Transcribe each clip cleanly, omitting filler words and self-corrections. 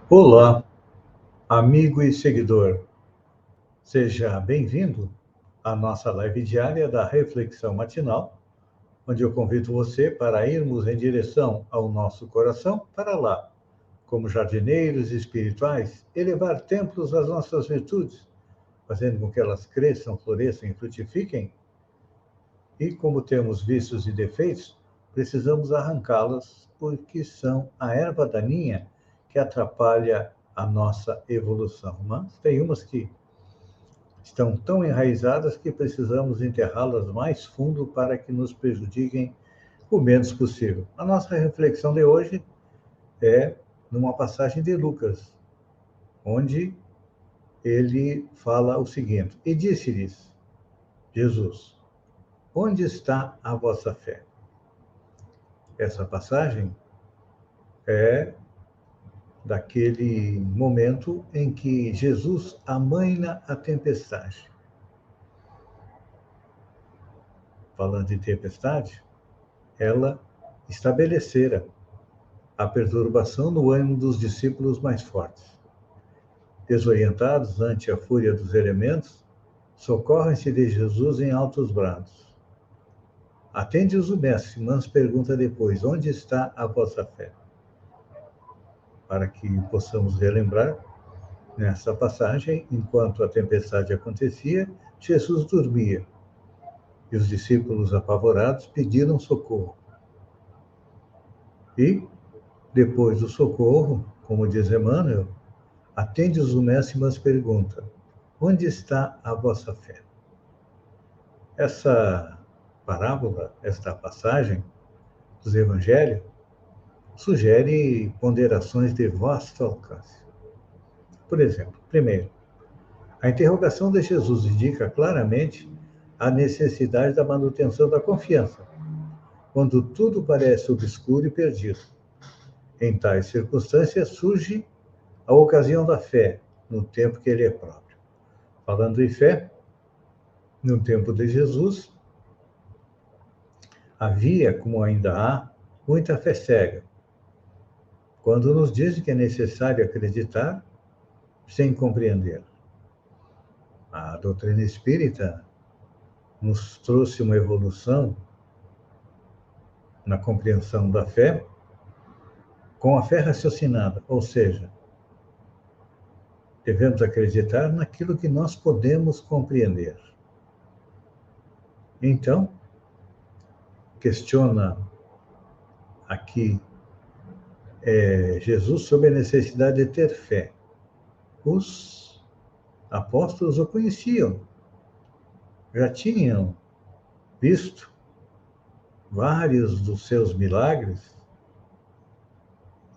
Olá, amigo e seguidor. Seja bem-vindo à nossa live diária da Reflexão Matinal, onde eu convido você para irmos em direção ao nosso coração para lá, como jardineiros espirituais, elevar templos às nossas virtudes, fazendo com que elas cresçam, floresçam e frutifiquem. E como temos vícios e defeitos, precisamos arrancá-las, porque são a erva daninha que atrapalha a nossa evolução. Mas tem umas que estão tão enraizadas que precisamos enterrá-las mais fundo para que nos prejudiquem o menos possível. A nossa reflexão de hoje é numa passagem de Lucas, onde ele fala o seguinte: E disse-lhes Jesus: Onde está a vossa fé? Essa passagem é daquele momento em que Jesus amaina a tempestade. Falando em tempestade, ela estabelecera a perturbação no ânimo dos discípulos mais fortes. Desorientados ante a fúria dos elementos, socorrem-se de Jesus em altos brados. Atende-os o mestre, mas pergunta depois: onde está a vossa fé? Para que possamos relembrar, nessa passagem, enquanto a tempestade acontecia, Jesus dormia. E os discípulos, apavorados, pediram socorro. E, depois do socorro, como diz Emmanuel, atende-os o mestre, mas pergunta: onde está a vossa fé? Essa parábola, esta passagem dos evangelhos, sugere ponderações de vasto alcance. Por exemplo, primeiro, a interrogação de Jesus indica claramente a necessidade da manutenção da confiança, quando tudo parece obscuro e perdido. Em tais circunstâncias surge a ocasião da fé, no tempo que ele é próprio. Falando em fé, no tempo de Jesus, havia, como ainda há, muita fé cega, quando nos dizem que é necessário acreditar sem compreender. A doutrina espírita nos trouxe uma evolução na compreensão da fé com a fé raciocinada, ou seja, devemos acreditar naquilo que nós podemos compreender. Então, questiona aqui Jesus sobre a necessidade de ter fé. Os apóstolos o conheciam, já tinham visto vários dos seus milagres,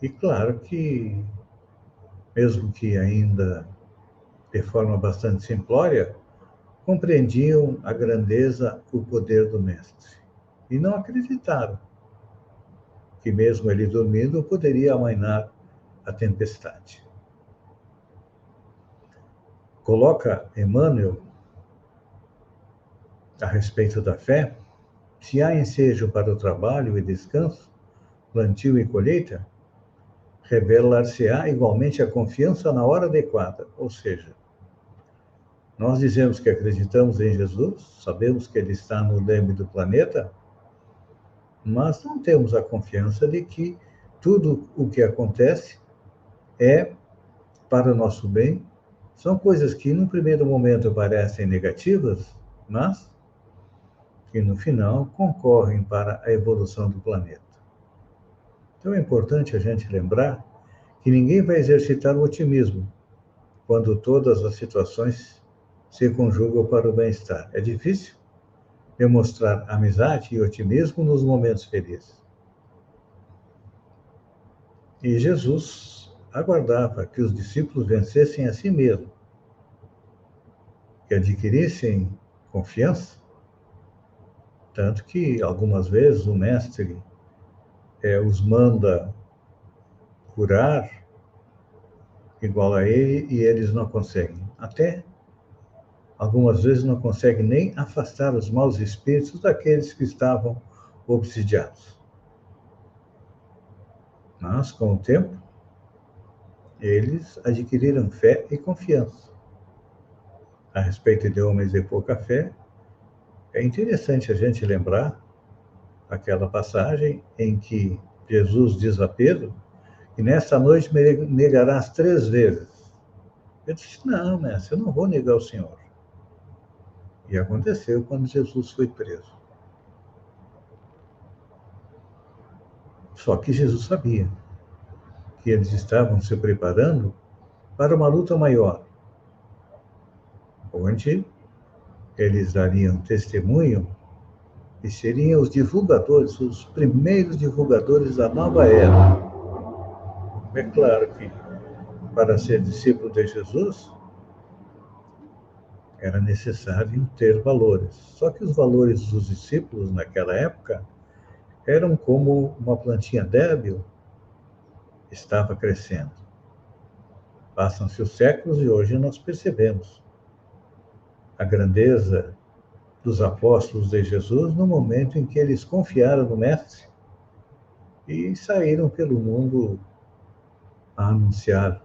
e claro que, mesmo que ainda de forma bastante simplória, compreendiam a grandeza, o poder do Mestre. E não acreditaram que, mesmo ele dormindo, poderia amainar a tempestade. Coloca Emmanuel, a respeito da fé, se há ensejo para o trabalho e descanso, plantio e colheita, revelar-se-á igualmente a confiança na hora adequada, ou seja, nós dizemos que acreditamos em Jesus, sabemos que ele está no leme do planeta, mas não temos a confiança de que tudo o que acontece é para o nosso bem. São coisas que, num primeiro momento, parecem negativas, mas que, no final, concorrem para a evolução do planeta. Então, é importante a gente lembrar que ninguém vai exercitar o otimismo quando todas as situações se conjugam para o bem-estar. É difícil demonstrar amizade e otimismo nos momentos felizes. E Jesus aguardava que os discípulos vencessem a si mesmos, que adquirissem confiança, tanto que algumas vezes o mestre os manda curar igual a ele e eles não conseguem. Até algumas vezes não conseguem nem afastar os maus espíritos daqueles que estavam obsidiados. Mas, com o tempo, eles adquiriram fé e confiança. A respeito de homens de pouca fé, é interessante a gente lembrar aquela passagem em que Jesus diz a Pedro que nesta noite me negarás 3 vezes. Ele disse, não, mestre, eu não vou negar o Senhor. E aconteceu quando Jesus foi preso. Só que Jesus sabia que eles estavam se preparando para uma luta maior, onde eles dariam testemunho e seriam os divulgadores, os primeiros divulgadores da nova era. É claro que para ser discípulo de Jesus era necessário ter valores. Só que os valores dos discípulos naquela época eram como uma plantinha débil estava crescendo. Passam-se os séculos e hoje nós percebemos a grandeza dos apóstolos de Jesus no momento em que eles confiaram no Mestre e saíram pelo mundo a anunciar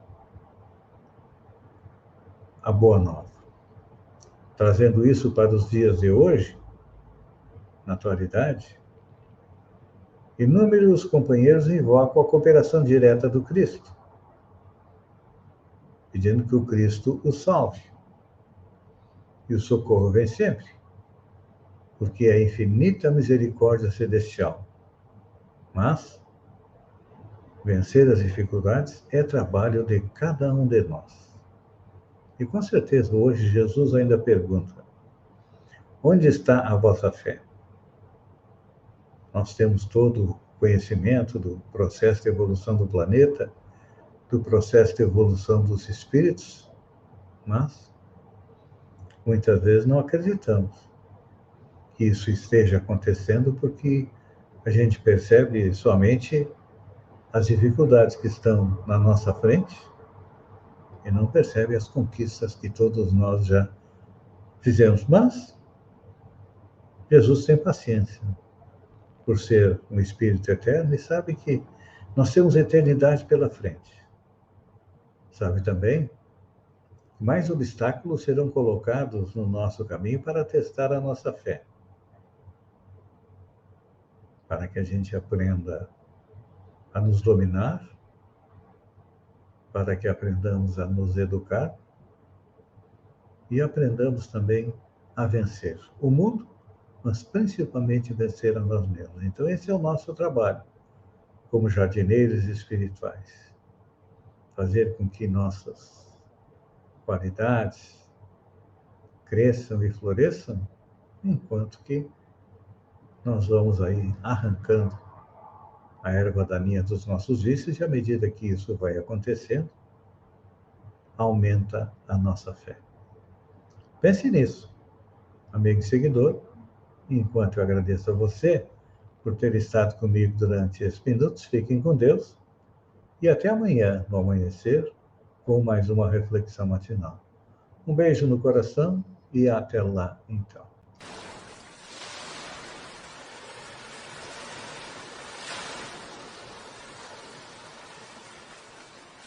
a boa nova. Trazendo isso para os dias de hoje, na atualidade, inúmeros companheiros invocam a cooperação direta do Cristo, pedindo que o Cristo os salve. E o socorro vem sempre, porque é a infinita misericórdia celestial. Mas vencer as dificuldades é trabalho de cada um de nós. E com certeza hoje Jesus ainda pergunta: onde está a vossa fé? Nós temos todo o conhecimento do processo de evolução do planeta, do processo de evolução dos espíritos, mas muitas vezes não acreditamos que isso esteja acontecendo porque a gente percebe somente as dificuldades que estão na nossa frente e não percebe as conquistas que todos nós já fizemos. Mas Jesus tem paciência, por ser um espírito eterno, e sabe que nós temos eternidade pela frente. Sabe também que mais obstáculos serão colocados no nosso caminho para testar a nossa fé, para que a gente aprenda a nos dominar, para que aprendamos a nos educar e aprendamos também a vencer o mundo, mas principalmente vencer a nós mesmos. Então, esse é o nosso trabalho, como jardineiros espirituais. Fazer com que nossas qualidades cresçam e floresçam, enquanto que nós vamos aí arrancando a erva daninha dos nossos vícios, e à medida que isso vai acontecendo, aumenta a nossa fé. Pense nisso, amigo e seguidor, enquanto eu agradeço a você por ter estado comigo durante esses minutos. Fiquem com Deus e até amanhã, no amanhecer, com mais uma reflexão matinal. Um beijo no coração e até lá, então.